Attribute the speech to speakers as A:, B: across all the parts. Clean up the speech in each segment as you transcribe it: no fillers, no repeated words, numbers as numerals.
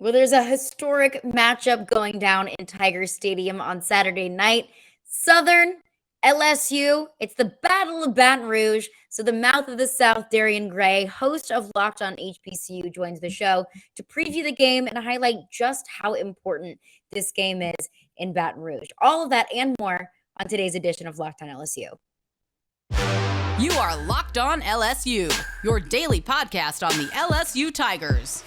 A: Well, there's a historic matchup going down in Tiger Stadium on Saturday night. Southern LSU. It's the Battle of Baton Rouge. So the mouth of the South, Darrion Gray, host of Locked On HBCU, joins the show to preview the game and highlight just how important this game is in Baton Rouge. All of that and more on today's edition of Locked On LSU.
B: You are Locked On LSU, your daily podcast on the LSU Tigers.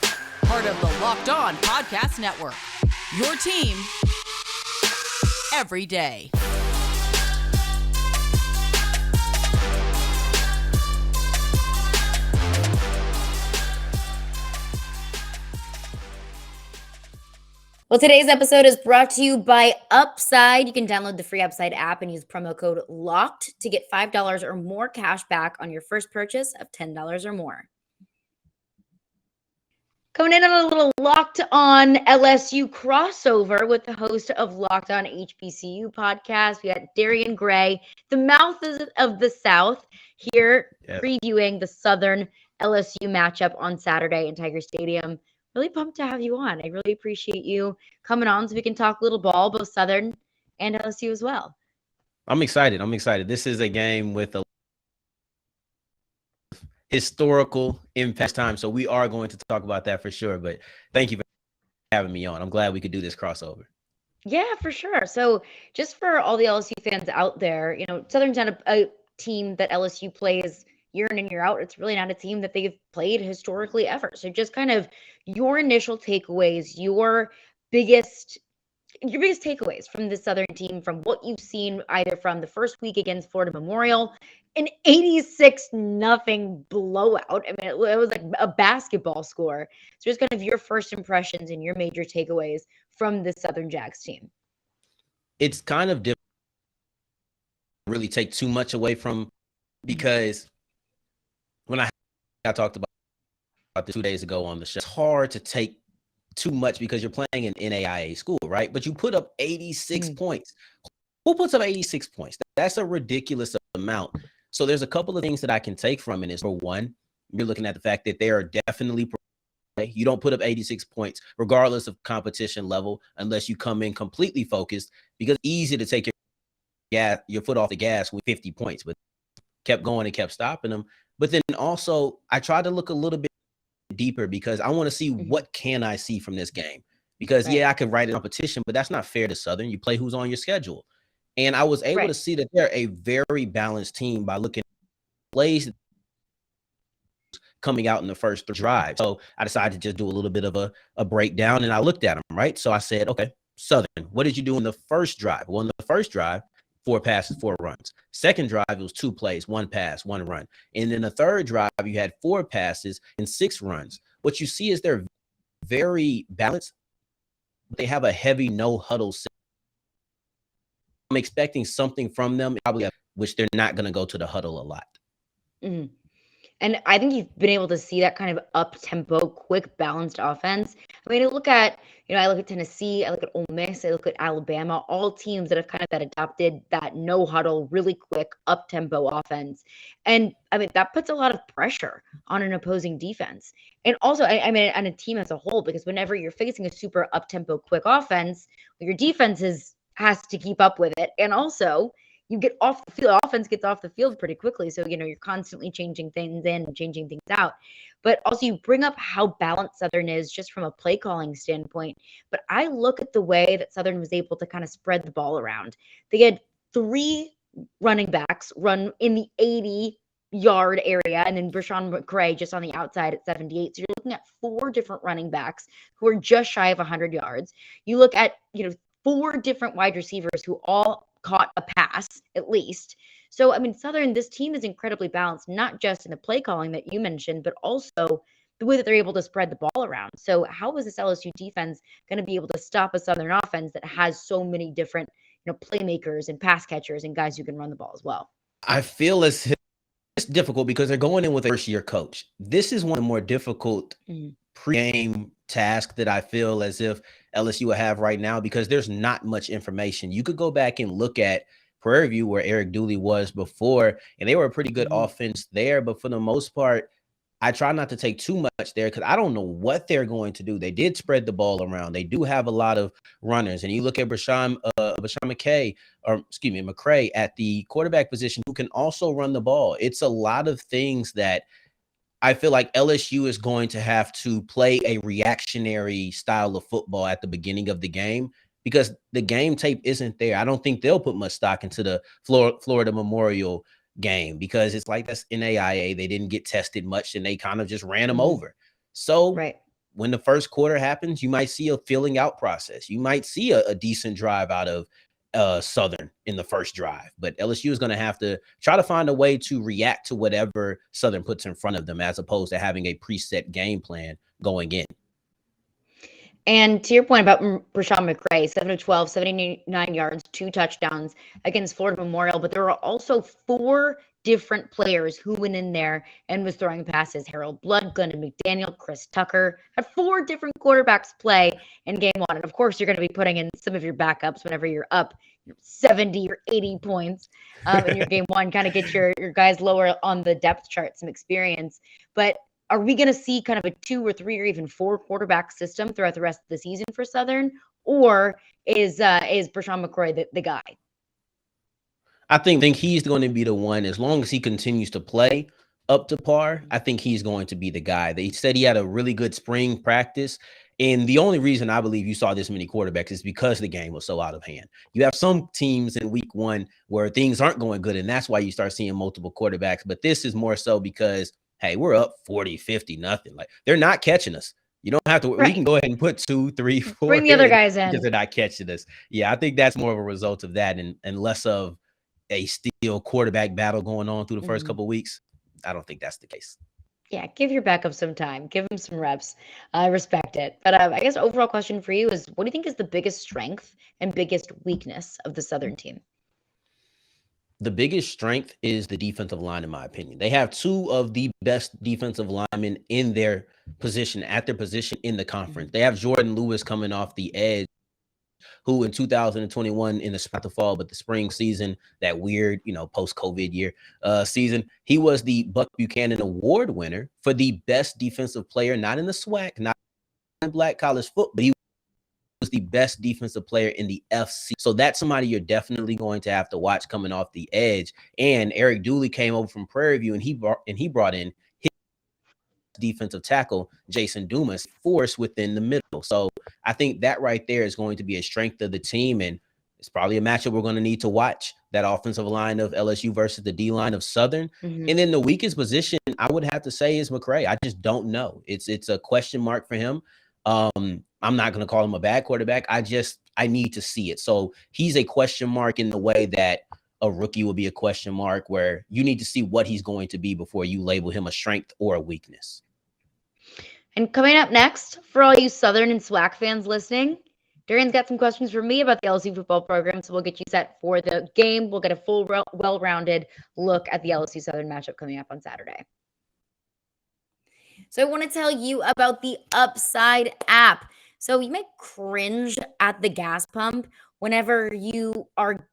B: Part of the Locked On Podcast Network. Your team every day.
A: Well, today's episode is brought to you by Upside. You can download the free Upside app and use promo code LOCKED to get $5 or more cash back on your first purchase of $10 or more. Coming in on a little Locked On LSU crossover with the host of Locked On HBCU podcast. We got Darrion Gray, the mouth of the South, here previewing the Southern LSU matchup on Saturday in Tiger Stadium. Really pumped to have you on. I really appreciate you coming on so we can talk a little ball, both Southern and LSU as well.
C: I'm excited. This is a game with a historical impact time, so we are going to talk about that for sure. But thank you for having me on. I'm glad we could do this crossover.
A: Yeah, for sure. So just for all the LSU fans out there, Southern's not a team that LSU plays year in and year out. It's really not a team that they've played historically ever. So just kind of your initial takeaways, your biggest takeaways from the Southern team, from what you've seen either from the first week against Florida Memorial, an 86-0 blowout. I mean, it was like a basketball score. So just kind of your first impressions and your major takeaways from the Southern Jags team.
C: It's kind of difficult to really take too much away from, because when I talked about this 2 days ago on the show, it's hard to take too much because you're playing in NAIA school, right? But you put up 86 points. Who puts up 86 points? That's a ridiculous amount. So there's a couple of things that I can take from it. For one, you're looking at the fact that they are definitely, you don't put up 86 points regardless of competition level unless you come in completely focused, because it's easy to take your foot off the gas with 50 points, but kept going and kept stopping them. But then also I tried to look a little bit deeper because I want to see what can I see from this game, because I could write a competition, but that's not fair to Southern. You play who's on your schedule. And I was able to see that they're a very balanced team by looking at plays coming out in the first drive. So I decided to just do a little bit of a breakdown, and I looked at them, right? So I said, okay, Southern, what did you do in the first drive? Well, in the first drive, 4 passes, 4 runs. Second drive, it was 2 plays, 1 pass, 1 run. And then the third drive, you had 4 passes and 6 runs. What you see is they're very balanced. They have a heavy no-huddle system. I'm expecting something from them, probably, which they're not going to go to the huddle a lot.
A: Mm-hmm. And I think you've been able to see that kind of up-tempo, quick, balanced offense. I mean, I look at Tennessee, I look at Ole Miss, I look at Alabama, all teams that have kind of adopted that no-huddle, really quick, up-tempo offense. And, I mean, that puts a lot of pressure on an opposing defense. And also, I mean, on a team as a whole, because whenever you're facing a super up-tempo, quick offense, your defense has to keep up with it. And also, you get off the field, offense gets off the field pretty quickly. So, you're constantly changing things in and changing things out. But also you bring up how balanced Southern is just from a play calling standpoint. But I look at the way that Southern was able to kind of spread the ball around. They had 3 running backs run in the 80-yard area, and then Brashawn McCray just on the outside at 78. So you're looking at 4 different running backs who are just shy of 100 yards. You look at, 4 different wide receivers who all caught a pass at least. So, I mean, Southern, this team is incredibly balanced, not just in the play calling that you mentioned, but also the way that they're able to spread the ball around. So how is this LSU defense going to be able to stop a Southern offense that has so many different, playmakers and pass catchers and guys who can run the ball as well?
C: I feel it's difficult because they're going in with a first-year coach. This is one of the more difficult pre-game tasks that I feel as if LSU will have right now, because there's not much information. You could go back and look at Prairie View, where Eric Dooley was before, and they were a pretty good offense there. But for the most part, I try not to take too much there because I don't know what they're going to do. They did spread the ball around. They do have a lot of runners. And you look at Brashawn McCray at the quarterback position who can also run the ball. It's a lot of things that I feel like LSU is going to have to play a reactionary style of football at the beginning of the game because the game tape isn't there. I don't think they'll put much stock into the Florida Memorial game because it's like that's NAIA. They didn't get tested much and they kind of just ran them over. So when the first quarter happens, you might see a filling out process. You might see a decent drive out of Southern in the first drive, but LSU is going to have to try to find a way to react to whatever Southern puts in front of them as opposed to having a preset game plan going in.
A: And to your point about Brashawn McCray, 7 of 12, 79 yards, 2 touchdowns against Florida Memorial. But there were also 4 different players who went in there and was throwing passes. Harold Blood, Glennon McDaniel, Chris Tucker, had 4 different quarterbacks play in game 1. And of course, you're going to be putting in some of your backups whenever you're up 70 or 80 points in your game 1, kind of get your guys lower on the depth chart, some experience. But are we going to see kind of a 2 or 3 or even 4 quarterback system throughout the rest of the season for Southern? Or is Brashawn McCray the guy?
C: I think he's going to be the one as long as he continues to play up to par. I think he's going to be the guy. They said he had a really good spring practice. And the only reason I believe you saw this many quarterbacks is because the game was so out of hand. You have some teams in week 1 where things aren't going good, and that's why you start seeing multiple quarterbacks. But this is more so because, hey, we're up 40, 50, nothing. Like, they're not catching us. You don't have to. We can go ahead and put 2, 3, 4.
A: Bring the other guys in
C: because they're not catching us. Yeah, I think that's more of a result of that and less of a still quarterback battle going on through the first couple of weeks. I don't think that's the case.
A: Yeah, give your backup some time. Give them some reps. I respect it. But I guess overall question for you is, what do you think is the biggest strength and biggest weakness of the Southern team?
C: The biggest strength is the defensive line, in my opinion. They have 2 of the best defensive linemen in their position, in the conference. They have Jordan Lewis coming off the edge, who in 2021 in the fall, but the spring season, that weird, post-COVID year season, he was the Buck Buchanan Award winner for the best defensive player, not in the SWAC, not in Black college football, but he was the best defensive player in the FC. So that's somebody you're definitely going to have to watch coming off the edge. And Eric Dooley came over from Prairie View, and he brought in his defensive tackle, Jason Dumas, force within the middle. So I think that right there is going to be a strength of the team, and it's probably a matchup we're going to need to watch, that offensive line of LSU versus the D-line of Southern. And then the weakest position, I would have to say, is McCray. I just don't know. It's a question mark for him. I'm not going to call him a bad quarterback. I need to see it. So he's a question mark in the way that a rookie will be a question mark, where you need to see what he's going to be before you label him a strength or a weakness.
A: And coming up next, for all you Southern and SWAC fans listening, Darrion's got some questions for me about the LSU football program, so we'll get you set for the game. We'll get a full, well-rounded look at the LSU Southern matchup coming up on Saturday. So I want to tell you about the Upside app. So you might cringe at the gas pump whenever you are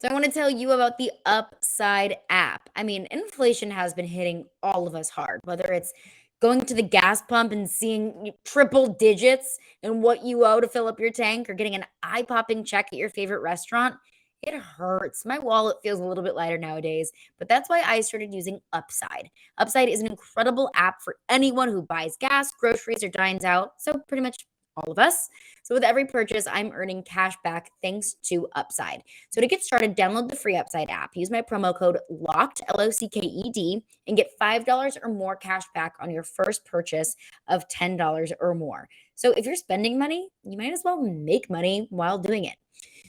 A: So I want to tell you about the Upside app. I mean, inflation has been hitting all of us hard, whether it's going to the gas pump and seeing triple digits in what you owe to fill up your tank, or getting an eye-popping check at your favorite restaurant. It hurts. My wallet feels a little bit lighter nowadays, but that's why I started using Upside. Upside is an incredible app for anyone who buys gas, groceries, or dines out, so pretty much all of us. So with every purchase, I'm earning cash back thanks to Upside. So to get started, download the free Upside app. Use my promo code LOCKED, LOCKED, and get $5 or more cash back on your first purchase of $10 or more. So if you're spending money, you might as well make money while doing it.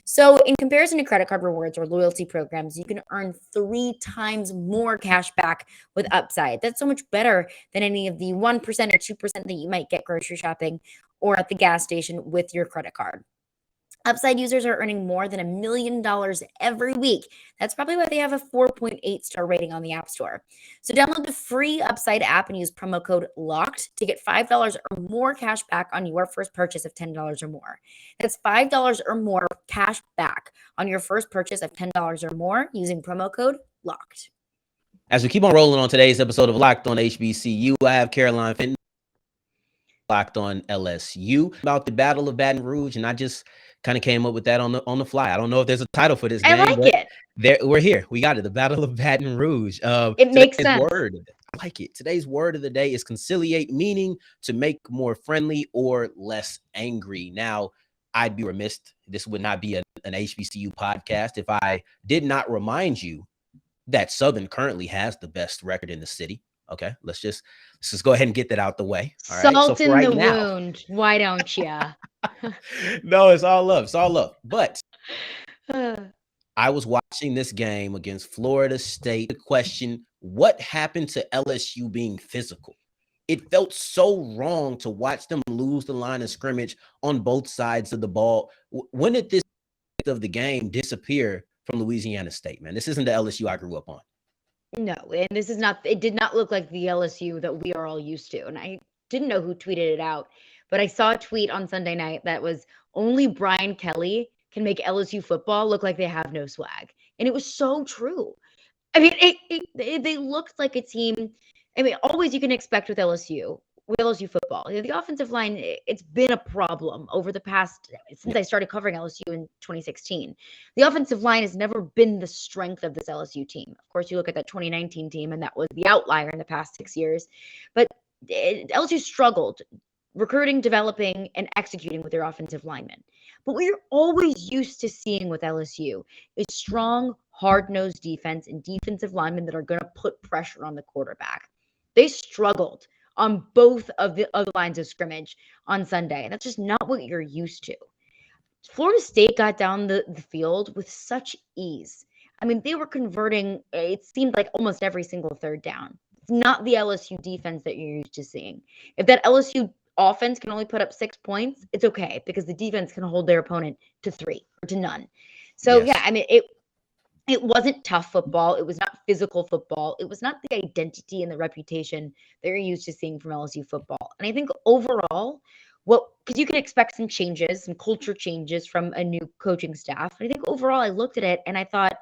A: So in comparison to credit card rewards or loyalty programs, you can earn 3 times more cash back with Upside. That's so much better than any of the 1% or 2% that you might get grocery shopping or at the gas station with your credit card. Upside users are earning more than $1 million every week. That's probably why they have a 4.8 star rating on the App Store. So download the free Upside app and use promo code LOCKED to get $5 or more cash back on your first purchase of $10 or more. That's $5 or more cash back on your first purchase of $10 or more using promo code LOCKED.
C: As we keep on rolling on today's episode of Locked On HBCU, I have Caroline Fenton, Locked On LSU, about the Battle of Baton Rouge, and I just kind of came up with that on the fly. I don't know if there's a title for this game.
A: I like it.
C: We're here. We got it. The Battle of Baton Rouge.
A: It makes sense.
C: Word, I like it. Today's word of the day is conciliate, meaning to make more friendly or less angry. Now, I'd be remiss. This would not be an HBCU podcast if I did not remind you that Southern currently has the best record in the city. Okay, let's just go ahead and get that out the way. All right.
A: Salt in the wound. Why don't you?
C: No, it's all love. It's all love. But I was watching this game against Florida State. The question, what happened to LSU being physical? It felt so wrong to watch them lose the line of scrimmage on both sides of the ball. When did this of the game disappear from Louisiana State, man? This isn't the LSU I grew up on.
A: No, and this is not, it did not look like the LSU that we are all used to. And I didn't know who tweeted it out, but I saw a tweet on Sunday night that was only Brian Kelly can make LSU football look like they have no swag. And it was so true. I mean, they looked like a team. I mean, always you can expect with LSU football. The offensive line, it's been a problem over the past, since I started covering LSU in 2016. The offensive line has never been the strength of this LSU team. Of course, you look at that 2019 team, and that was the outlier in the past 6 years. But LSU struggled recruiting, developing, and executing with their offensive linemen. But what you're always used to seeing with LSU is strong, hard-nosed defense and defensive linemen that are going to put pressure on the quarterback. They struggled on both of the other lines of scrimmage on Sunday. And that's just not what you're used to. Florida State got down the field with such ease. I mean, they were converting, it seemed like almost every single third down. It's not the LSU defense that you're used to seeing. If that LSU offense can only put up 6 points, it's okay because the defense can hold their opponent to 3 or to none. So, yes. Yeah, I mean, it wasn't tough football. It was not physical football. It was not the identity and the reputation that you're used to seeing from LSU football. And I think overall, because you can expect some changes, some culture changes from a new coaching staff. And I think overall, I looked at it and I thought,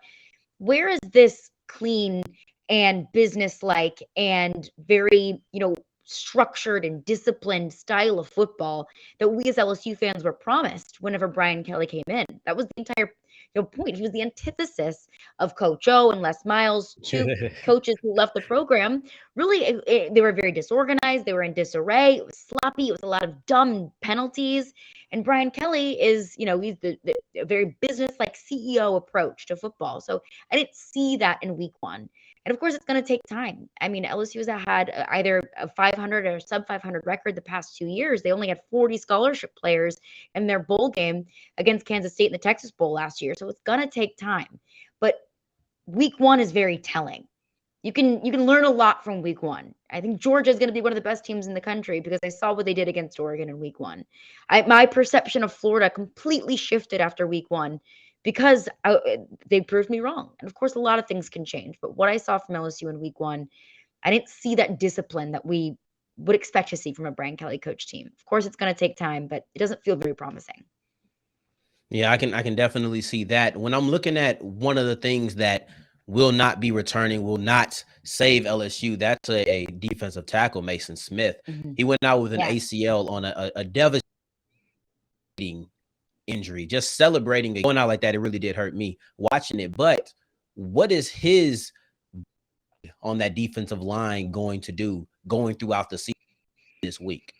A: where is this clean and businesslike and very, structured and disciplined style of football that we as LSU fans were promised whenever Brian Kelly came in? That was the entire point. He was the antithesis of Coach O and Les Miles, two coaches who left the program. Really, they were very disorganized. They were in disarray. It was sloppy. It was a lot of dumb penalties. And Brian Kelly is, he's the very business-like CEO approach to football. So I didn't see that in week one. And of course, it's going to take time. I mean, LSU has had either a 500 or sub 500 record the past 2 years. They only had 40 scholarship players in their bowl game against Kansas State in the Texas Bowl last year. So it's going to take time. But week one is very telling. You can learn a lot from week one. I think Georgia is going to be one of the best teams in the country because I saw what they did against Oregon in week one. My perception of Florida completely shifted after week one, because they proved me wrong. And of course, a lot of things can change. But what I saw from LSU in week one, I didn't see that discipline that we would expect to see from a Brian Kelly coach team. Of course, it's going to take time, but it doesn't feel very promising.
C: Yeah, I can definitely see that. When I'm looking at one of the things that will not be returning, will not save LSU, that's a defensive tackle, Mason Smith. Mm-hmm. He went out with an ACL on a devastating injury. Just celebrating going out like that, it really did hurt me watching it. But what is his on that defensive line going to do going throughout the season this week?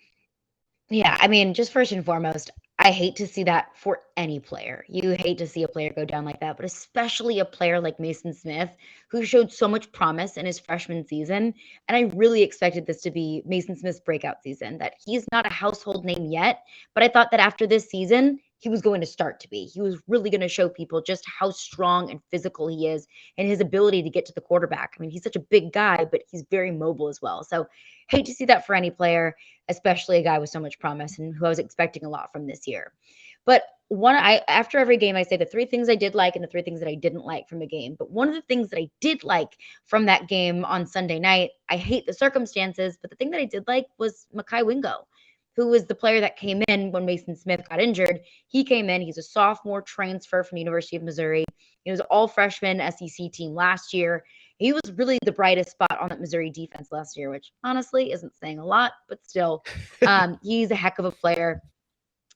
A: Yeah, I mean, just first and foremost, I hate to see that for any player. You hate to see a player go down like that, but especially a player like Mason Smith, who showed so much promise in his freshman season. And I really expected this to be Mason Smith's breakout season, that he's not a household name yet, but I thought that after this season, he was going to start to be. He was really going to show people just how strong and physical he is and his ability to get to the quarterback. I mean, he's such a big guy, but he's very mobile as well. So hate to see that for any player, especially a guy with so much promise and who I was expecting a lot from this year. But after every game, I say the 3 things I did like and the 3 things that I didn't like from the game. But one of the things that I did like from that game on Sunday night, I hate the circumstances, but the thing that I did like was Mekhi Wingo, who was the player that came in when Mason Smith got injured. He came in. He's a sophomore transfer from the University of Missouri. He was an all-freshman SEC team last year. He was really the brightest spot on that Missouri defense last year, which honestly isn't saying a lot, but still, he's a heck of a player.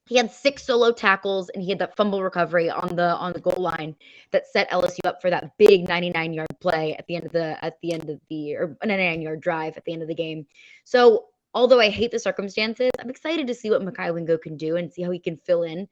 A: He had 6 solo tackles, and he had that fumble recovery on the goal line that set LSU up for that big 99-yard play at the end of the or a 99-yard drive at the end of the game. So although I hate the circumstances, I'm excited to see what Mekhi Wingo can do and see how he can fill in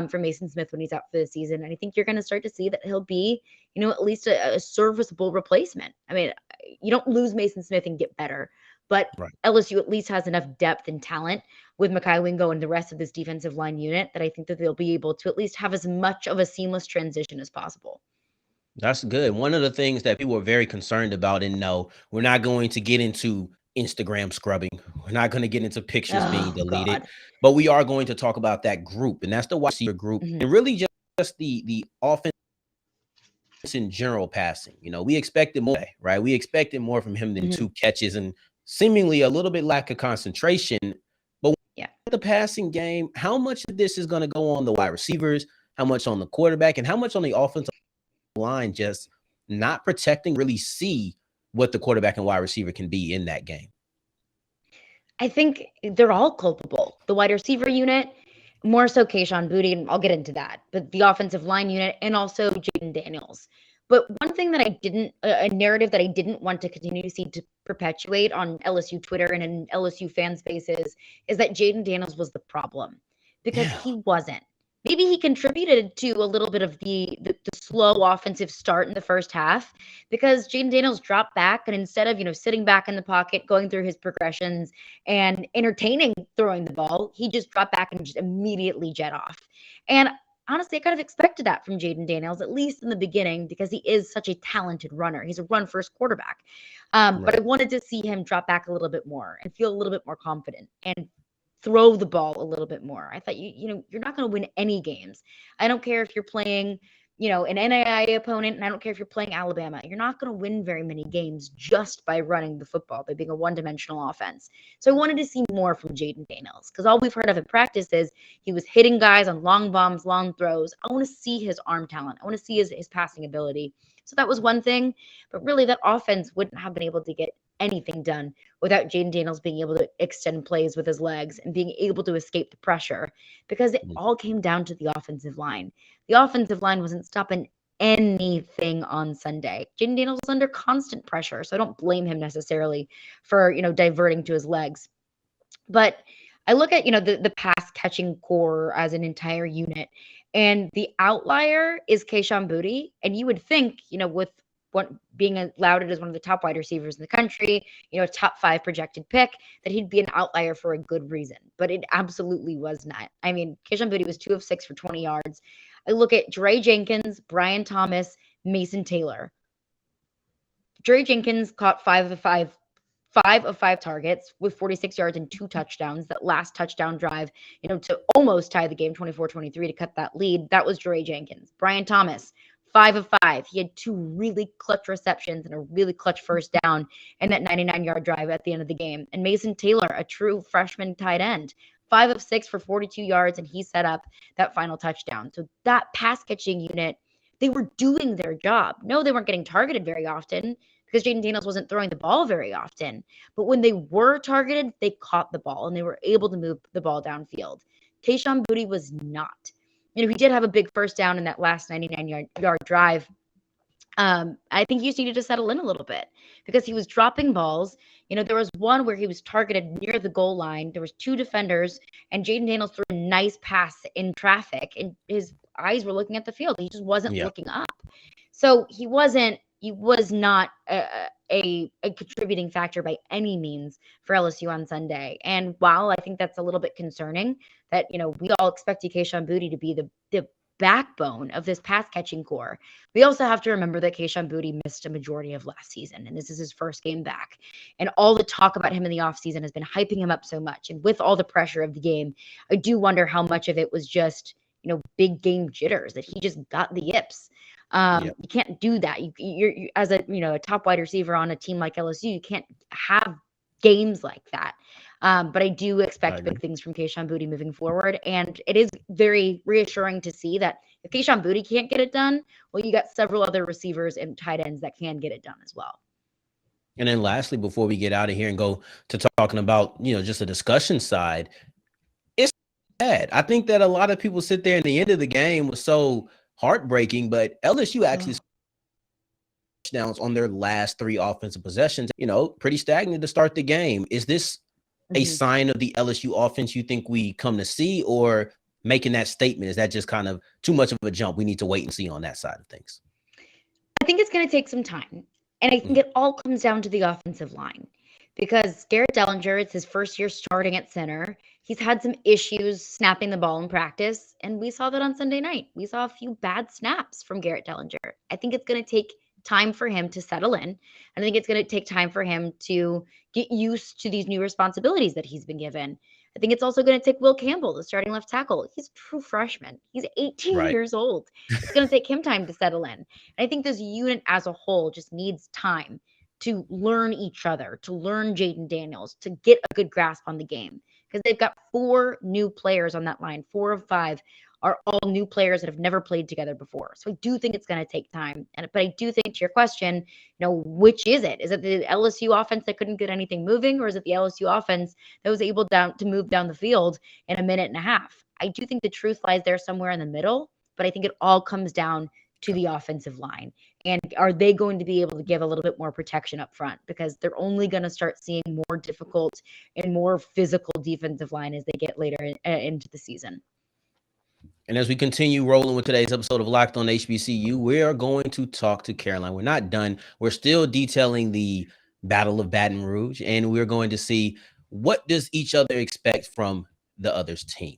A: for Mason Smith when he's out for the season. And I think you're going to start to see that he'll be, at least a serviceable replacement. I mean, you don't lose Mason Smith and get better, but
C: Right.
A: LSU at least has enough depth and talent with Mekhi Wingo and the rest of this defensive line unit that I think that they'll be able to at least have as much of a seamless transition as possible.
C: That's good. One of the things that people are very concerned about, and no, we're not going to get into Instagram scrubbing. We're not going to get into pictures being deleted,
A: God.
C: but we are going to talk about that group, and that's the wide receiver group, and really just the offense in general passing. We expected more, right? We expected more from him than 2 catches and seemingly a little bit lack of concentration. But the passing game, how much of this is going to go on the wide receivers, how much on the quarterback, and how much on the offensive line just not protecting, really see what the quarterback and wide receiver can be in that game?
A: I think they're all culpable. The wide receiver unit, more so Kayshon Boutte, and I'll get into that, but the offensive line unit and also Jaden Daniels. But one thing that a narrative that I didn't want to continue to see to perpetuate on LSU Twitter and in LSU fan spaces is that Jaden Daniels was the problem, because he wasn't. Maybe he contributed to a little bit of the slow offensive start in the first half, because Jaden Daniels dropped back, and instead of, sitting back in the pocket, going through his progressions and entertaining throwing the ball, he just dropped back and just immediately jet off. And honestly, I kind of expected that from Jaden Daniels, at least in the beginning, because he is such a talented runner. He's a run-first quarterback. But I wanted to see him drop back a little bit more and feel a little bit more confident and throw the ball a little bit more. I thought, you're not going to win any games. I don't care if you're playing, an NAIA opponent, and I don't care if you're playing Alabama. You're not going to win very many games just by running the football, by being a one-dimensional offense. So I wanted to see more from Jaden Daniels, because all we've heard of in practice is he was hitting guys on long bombs, long throws. I want to see his arm talent. I want to see his passing ability. So that was one thing. But really, that offense wouldn't have been able to get anything done without Jaden Daniels being able to extend plays with his legs and being able to escape the pressure, because it all came down to the offensive line. The offensive line wasn't stopping anything on Sunday. Jaden Daniels was under constant pressure, so I don't blame him necessarily for, diverting to his legs. But I look at, the pass catching core as an entire unit, and the outlier is Kayshon Boutte. And you would think, with being lauded as one of the top wide receivers in the country, a top 5 projected pick, that he'd be an outlier for a good reason. But it absolutely was not. I mean, Kayshon Boutte was 2 of 6 for 20 yards. I look at Dre Jenkins, Brian Thomas, Mason Taylor. Dre Jenkins caught 5 of 5 targets with 46 yards and 2 touchdowns. That last touchdown drive, to almost tie the game 24-23 to cut that lead, that was Dre Jenkins. Brian Thomas, 5 of 5. He had 2 really clutch receptions and a really clutch first down in that 99-yard drive at the end of the game. And Mason Taylor, a true freshman tight end, 5 of 6 for 42 yards, and he set up that final touchdown. So that pass catching unit, they were doing their job. No, they weren't getting targeted very often, because Jaden Daniels wasn't throwing the ball very often. But when they were targeted, they caught the ball, and they were able to move the ball downfield. Kayshon Boutte was not. He did have a big first down in that last 99-yard drive. I think he just needed to settle in a little bit, because he was dropping balls. There was one where he was targeted near the goal line. There was 2 defenders, and Jaden Daniels threw a nice pass in traffic, and his eyes were looking at the field. He just wasn't looking up. So he was not a contributing factor by any means for LSU on Sunday. And while I think that's a little bit concerning that, we all expect Kayshon Boutte to be the backbone of this pass catching core, we also have to remember that Kayshon Boutte missed a majority of last season, and this is his first game back. And all the talk about him in the offseason has been hyping him up so much. And with all the pressure of the game, I do wonder how much of it was just big game jitters, that he just got the yips. You can't do that. You're as a top wide receiver on a team like LSU, you can't have games like that. But I do expect big things from Kayshon Boutte moving forward. And it is very reassuring to see that if Kayshon Boutte can't get it done, well, you got several other receivers and tight ends that can get it done as well.
C: And then lastly, before we get out of here and go to talking about, just the discussion side, it's sad. I think that a lot of people sit there and the end of the game was so heartbreaking, but LSU actually touchdowns on their last 3 offensive possessions, pretty stagnant to start the game. Is this a sign of the LSU offense you think we come to see, or making that statement, is that just kind of too much of a jump? We need to wait and see on that side of things.
A: I think it's going to take some time. And I think it all comes down to the offensive line, because Garrett Dellinger, it's his first year starting at center. He's had some issues snapping the ball in practice, and we saw that on Sunday night. We saw a few bad snaps from Garrett Dellinger. I think it's going to take time for him to settle in. And I think it's going to take time for him to get used to these new responsibilities that he's been given. I think it's also going to take Will Campbell, the starting left tackle. He's a true freshman. He's 18 years old. It's going to take him time to settle in. And I think this unit as a whole just needs time to learn each other, to learn Jaden Daniels, to get a good grasp on the game. Because they've got 4 new players on that line. 4 of 5 are all new players that have never played together before. So I do think it's going to take time. But I do think, to your question, which is it? Is it the LSU offense that couldn't get anything moving, or is it the LSU offense that was able to move down the field in a minute and a half? I do think the truth lies there somewhere in the middle, but I think it all comes down to the offensive line. And are they going to be able to give a little bit more protection up front? Because they're only going to start seeing more difficult and more physical defensive line as they get later into the season.
C: And as we continue rolling with today's episode of Locked On HBCU, we are going to talk to Caroline. We're not done. We're still detailing the Battle of Baton Rouge, and we're going to see what does each other expect from the other's team.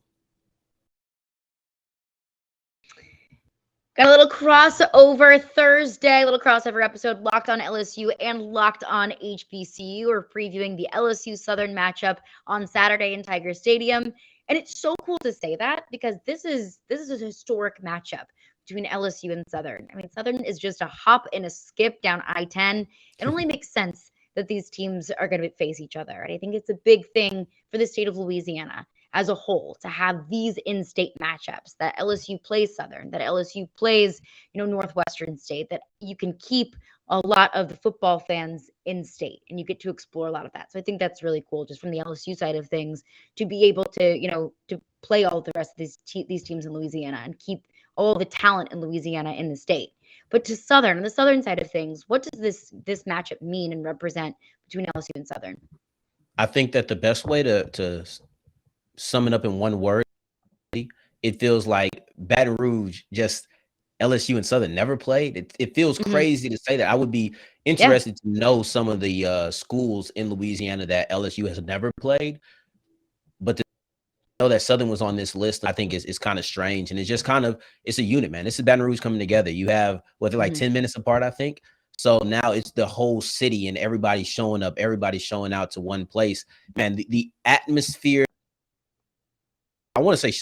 A: Got a little crossover Thursday, a little crossover episode, Locked On LSU and Locked On HBCU. We're previewing the LSU Southern matchup on Saturday in Tiger Stadium. And it's so cool to say that, because this is a historic matchup between LSU and Southern. I mean, Southern is just a hop and a skip down I-10. It only makes sense that these teams are going to face each other. And I think it's a big thing for the state of Louisiana as a whole to have these in-state matchups, that LSU plays Southern, that LSU plays, Northwestern State, that you can keep a lot of the football fans in state and you get to explore a lot of that. So I think that's really cool, just from the LSU side of things, to be able to, to play all the rest of these teams in Louisiana and keep all the talent in Louisiana in the state. But to Southern, on the Southern side of things, what does this matchup mean and represent between LSU and Southern?
C: I think that the best way to sum it up in one word, it feels like Baton Rouge, just LSU and Southern never played. It feels crazy to say that. I would be interested to know some of the schools in Louisiana that LSU has never played, but to know that Southern was on this list, I think is kind of strange. And it's just it's a unit, man. This is Baton Rouge coming together. You have they're like 10 minutes apart, I think. So now it's the whole city and everybody's showing up, everybody's showing out to one place. Man, the atmosphere, I want to say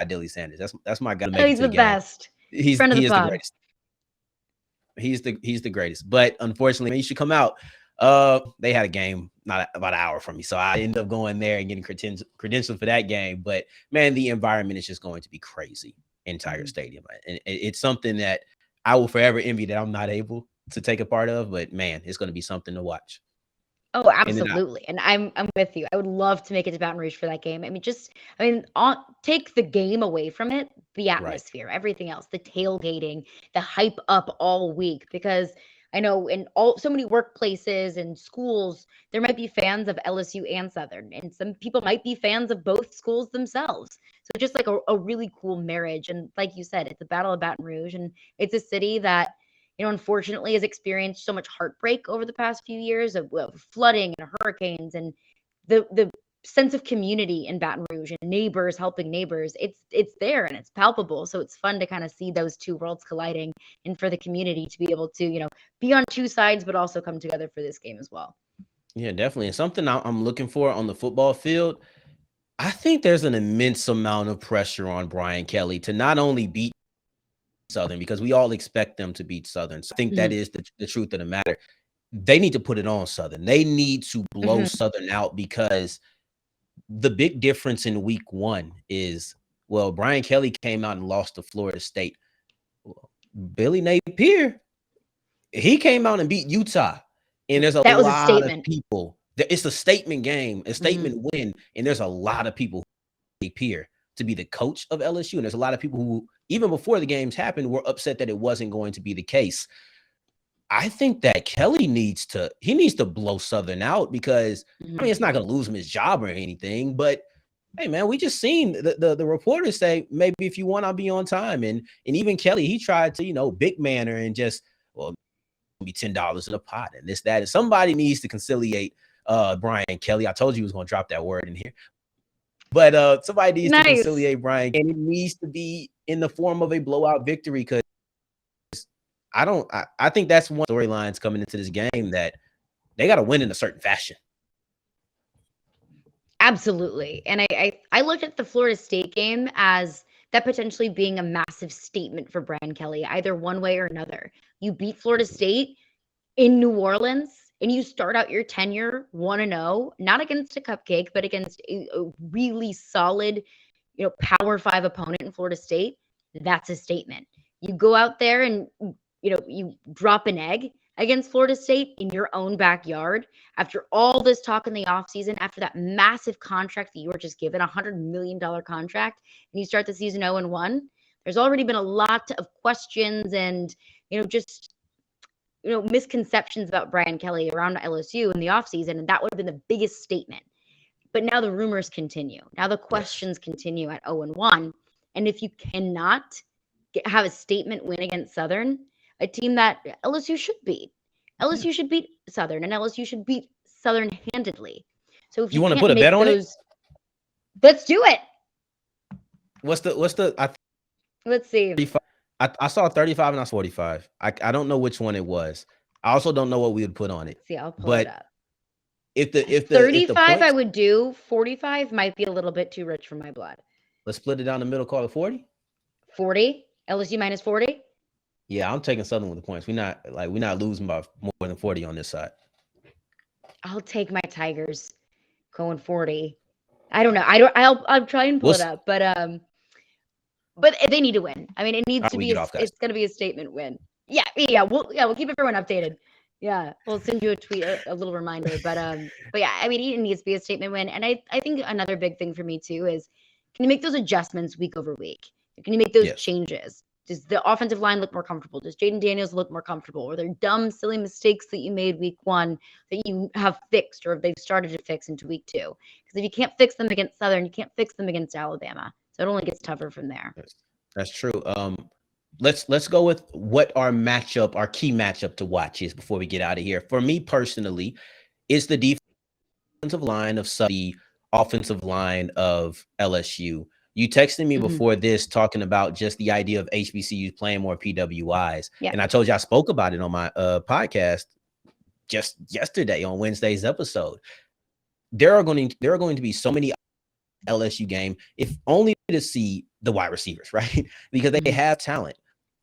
C: Dilly Sanders. That's my guy.
A: He's the best.
C: He is the greatest. He's the greatest. But unfortunately, you should come out. They had a game not about an hour from me, so I ended up going there and getting credentials for that game. But man, the environment is just going to be crazy in Tiger Stadium, and it's something that I will forever envy that I'm not able to take a part of. But man, it's going to be something to watch.
A: Oh, absolutely. And I'm with you. I would love to make it to Baton Rouge for that game. Take the game away from it, the atmosphere, everything else, the tailgating, the hype up all week, because I know in so many workplaces and schools, there might be fans of LSU and Southern, and some people might be fans of both schools themselves. So just like a really cool marriage. And like you said, it's the Battle of Baton Rouge, and it's a city that, unfortunately has experienced so much heartbreak over the past few years of flooding and hurricanes, and the sense of community in Baton Rouge and neighbors helping neighbors. It's there and it's palpable. So it's fun to kind of see those two worlds colliding, and for the community to be able to, be on two sides, but also come together for this game as well.
C: Yeah, definitely. And something I'm looking for on the football field, I think there's an immense amount of pressure on Brian Kelly to not only beat Southern, because we all expect them to beat Southern. So I think that is the truth of the matter. They need to put it on Southern. They need to blow Southern out, because the big difference in week 1 is, well, Brian Kelly came out and lost to Florida State. Billy Napier, he came out and beat Utah. And there's a lot of people. It's a statement game, a statement win. And there's a lot of people who Napier to be the coach of LSU. And there's a lot of people who, even before the games happened, were upset that it wasn't going to be the case. I think that Kelly needs to blow Southern out, because I mean, it's not going to lose him his job or anything, but hey man, we just seen the reporters say, maybe if you want, I'll be on time. And even Kelly, he tried to, big manner and just, well, be $10 in a pot and this, that. And somebody needs to conciliate Brian Kelly. I told you he was going to drop that word in here. But somebody needs to conciliate Brian, and it needs to be in the form of a blowout victory, because I think that's one of the storylines coming into this game, that they got to win in a certain fashion.
A: Absolutely. And I looked at the Florida State game as that potentially being a massive statement for Brian Kelly, either one way or another. You beat Florida State in New Orleans, and you start out your tenure 1-0, not against a cupcake, but against a really solid, Power 5 opponent in Florida State. That's a statement. You go out there and, you drop an egg against Florida State in your own backyard after all this talk in the offseason, after that massive contract that you were just given, $100 million contract, and you start the season 0-1. There's already been a lot of questions and, misconceptions about Brian Kelly around LSU in the offseason, and that would have been the biggest statement. But now the rumors continue. Now the questions continue at 0-1. And if you cannot have a statement win against Southern, a team that LSU should beat, LSU should beat Southern, and LSU should beat Southern handedly. So if you want to put a bet on it, let's do it.
C: Let's
A: see.
C: I saw 35 and I saw 45. I don't know which one it was. I also don't know what we would put on it.
A: See, I'll pull it up.
C: If the
A: 35, points, I would do. 45 might be a little bit too rich for my blood.
C: Let's split it down the middle. Call it 40.
A: 40. LSU minus 40.
C: Yeah, I'm taking Southern with the points. We're not losing by more than 40 on this side.
A: I'll take my Tigers going 40. I don't know. I'll try and pull it up, but they need to win. I mean, it needs to be. It's going to be a statement win. Yeah. We'll keep everyone updated. Yeah, we'll send you a tweet, a little reminder. But yeah, I mean, it needs to be a statement win. And I think another big thing for me too is, can you make those adjustments week over week? Can you make those changes? Does the offensive line look more comfortable? Does Jaden Daniels look more comfortable? Or there dumb, silly mistakes that you made week 1 that you have fixed, or they've started to fix into week 2? Because if you can't fix them against Southern, you can't fix them against Alabama. So it only gets tougher from there.
C: That's true. Let's go with what our key matchup to watch is before we get out of here. For me personally, it's the defensive line of the offensive line of LSU. You texted me before this talking about just the idea of HBCUs playing more PWIs. Yeah. And I told you I spoke about it on my podcast just yesterday on Wednesday's episode. There are going to be so many LSU game, if only to see the wide receivers, right? Because they have talent.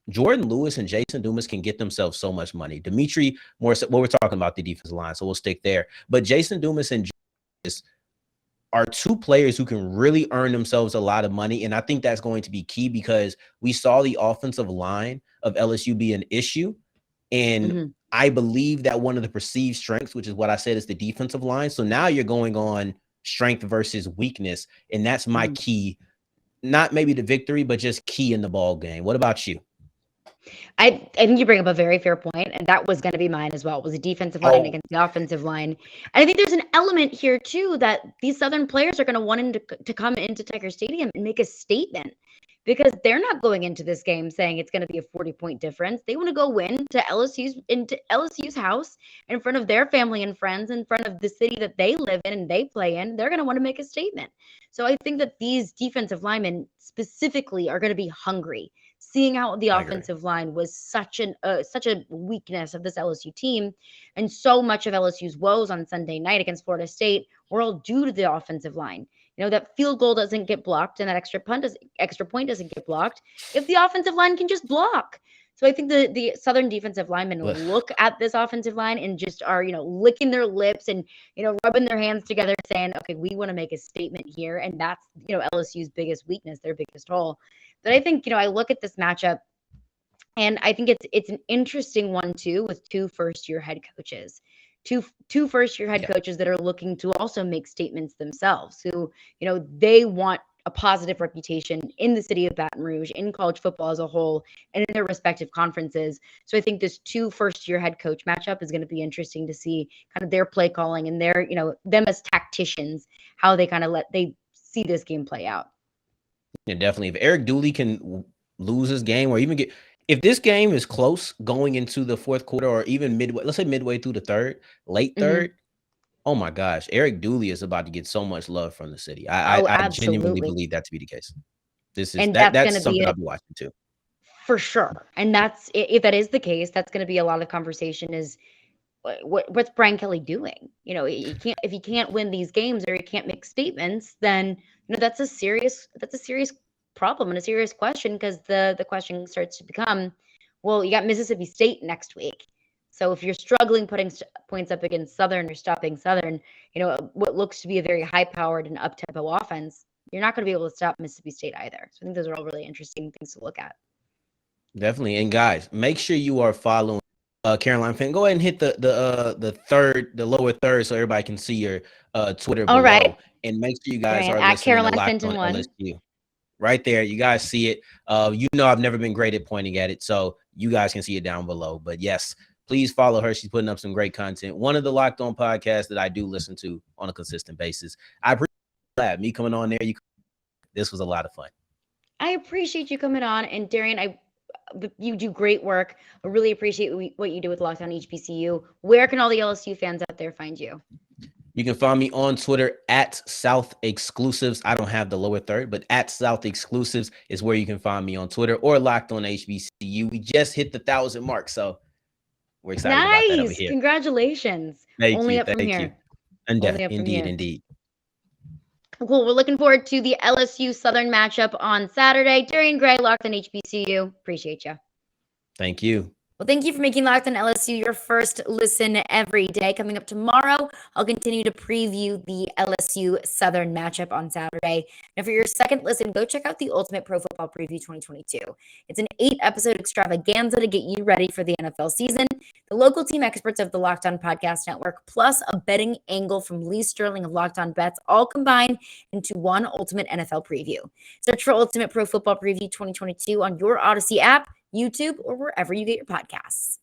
C: Jordan Lewis and Jason Dumas can get themselves so much money. Dimitri Morris, well, we're talking about the defensive line, so we'll stick there. But Jason Dumas and Julius are two players who can really earn themselves a lot of money. And I think that's going to be key, because we saw the offensive line of LSU be an issue. And I believe that one of the perceived strengths, which is what I said, is the defensive line. So now you're going on strength versus weakness. And that's my key, not maybe the victory, but just key in the ball game. What about you?
A: I think you bring up a very fair point, and that was going to be mine as well, was the defensive line against the offensive line. And I think there's an element here too that these Southern players are going to want to come into Tiger Stadium and make a statement, because they're not going into this game saying it's going to be a 40-point difference. They want to go win into LSU's house, in front of their family and friends, in front of the city that they live in and they play in. They're going to want to make a statement. So I think that these defensive linemen specifically are going to be hungry, seeing how the offensive line was such a weakness of this LSU team. And so much of LSU's woes on Sunday night against Florida State were all due to the offensive line. that field goal doesn't get blocked and that extra point doesn't get blocked if the offensive line can just block. So I think the Southern defensive linemen look at this offensive line and just are, licking their lips and, rubbing their hands together saying, okay, we want to make a statement here. And that's, LSU's biggest weakness, their biggest hole. But I think, I look at this matchup and I think it's an interesting one too, with two first-year head coaches. Two first-year head coaches that are looking to also make statements themselves, who, they want a positive reputation in the city of Baton Rouge, in college football as a whole, and in their respective conferences. So I think this two first-year head coach matchup is going to be interesting to see kind of their play calling and their, them as tacticians, how they kind of they see this game play out.
C: Yeah, definitely. If Eric Dooley can lose his game or even if this game is close going into the fourth quarter or even let's say midway through the late third, oh my gosh, Eric Dooley is about to get so much love from the city. I genuinely believe that to be the case. That's something I'll be watching too.
A: For sure. And that's, if that is the case, that's going to be a lot of conversation is what's Brian Kelly doing? If he can't win these games or he can't make statements, then, that's a serious problem and a serious question, because the question starts to become, well, you got Mississippi State next week. So if you're struggling putting points up against Southern or stopping Southern, what looks to be a very high-powered and up-tempo offense, you're not going to be able to stop Mississippi State either. So I think those are all really interesting things to look at.
C: Definitely. And guys, make sure you are following Caroline Fenton. Go ahead and hit the lower third so everybody can see your Twitter below. All right. And make sure you guys are listening
A: Caroline
C: to Locked
A: Fenton
C: On LSU. Right there. You guys see it. I've never been great at pointing at it, so you guys can see it down below. But yes, please follow her. She's putting up some great content. One of the Locked On podcasts that I do listen to on a consistent basis. I appreciate me coming on there. This was a lot of fun.
A: I appreciate you coming on. And Darrion, you do great work. I really appreciate what you do with Locked On HBCU. Where can all the LSU fans out there find you?
C: You can find me on Twitter at South Exclusives. I don't have the lower third, but at South Exclusives is where you can find me on Twitter, or Locked On HBCU. We just hit the 1,000 mark, so we're excited about that over here.
A: Congratulations.
C: Thank
A: Only
C: you.
A: up from here.
C: Indeed.
A: Cool. We're looking forward to the LSU Southern matchup on Saturday. Darrion Gray, Locked On HBCU. Appreciate you.
C: Thank you.
A: Well, thank you for making Locked On LSU your first listen every day. Coming up tomorrow, I'll continue to preview the LSU Southern matchup on Saturday. Now, for your second listen, go check out the Ultimate Pro Football Preview 2022. It's an 8-episode extravaganza to get you ready for the NFL season. The local team experts of the Locked On Podcast Network, plus a betting angle from Lee Sterling of Locked On Bets, all combined into one ultimate NFL preview. Search for Ultimate Pro Football Preview 2022 on your Odyssey app, YouTube, or wherever you get your podcasts.